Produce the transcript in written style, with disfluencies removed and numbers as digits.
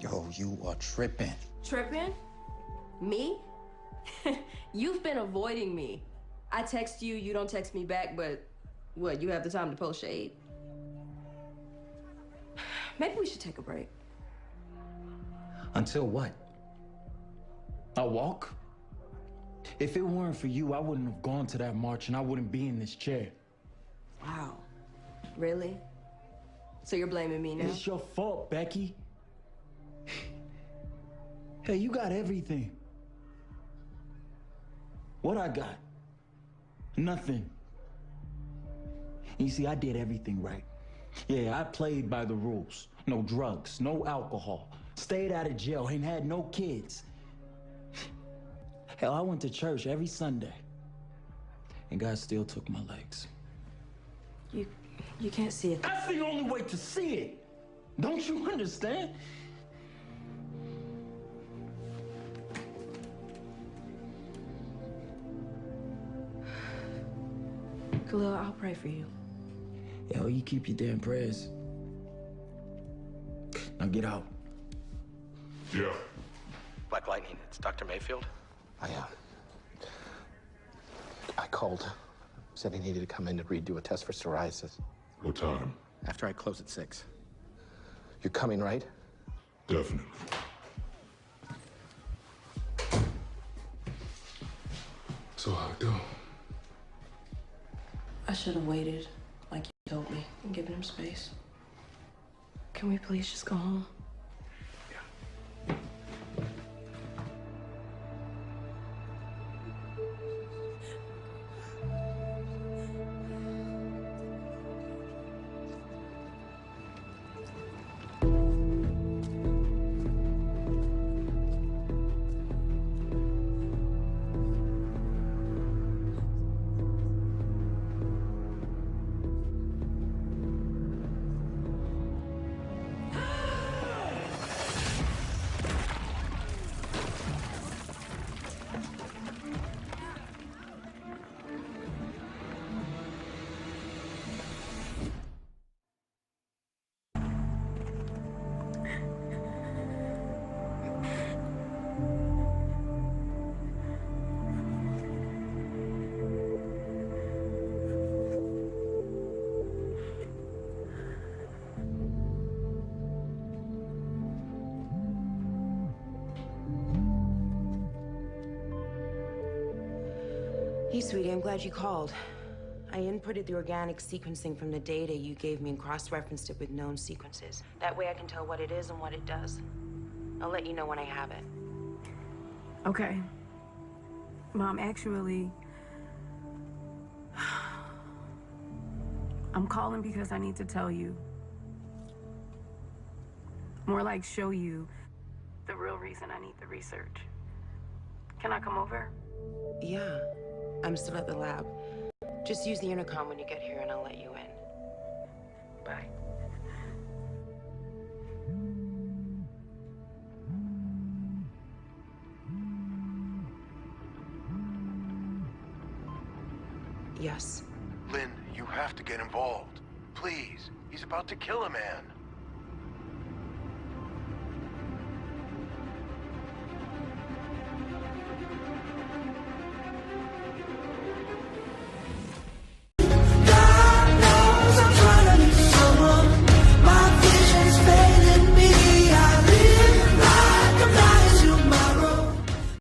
Yo, you are tripping. Tripping? Me? You've been avoiding me. I text you, you don't text me back, but what, you have the time to post shade? Maybe we should take a break. Until what? A walk? If it weren't for you, I wouldn't have gone to that march and I wouldn't be in this chair. Wow. Really? So you're blaming me now? It's your fault, Becky. Hey, you got everything. What I got? Nothing. You see, I did everything right. Yeah, I played by the rules. No drugs, no alcohol. Stayed out of jail, ain't had no kids. Hell, I went to church every Sunday. And God still took my legs. You can't see it. That's the only way to see it. Don't you understand? Khalil, I'll pray for you. Yo, you keep your damn prayers. Now get out. Yeah. Black Lightning, it's Dr. Mayfield. I called. Said he needed to come in to redo a test for psoriasis. What time? After I close at 6. You're coming, right? Definitely. So how'd it go? I should have waited, like you told me, and given him space. Can we please just go home? Hey, sweetie, I'm glad you called. I inputted the organic sequencing from the data you gave me and cross-referenced it with known sequences. That way I can tell what it is and what it does. I'll let you know when I have it. Okay. Mom, actually, I'm calling because I need to tell you. More like show you the real reason I need the research. Can I come over? Yeah, I'm still at the lab. Just use the intercom when you get here and I'll let you in. Bye. Yes. Lynn, you have to get involved. Please. He's about to kill a man.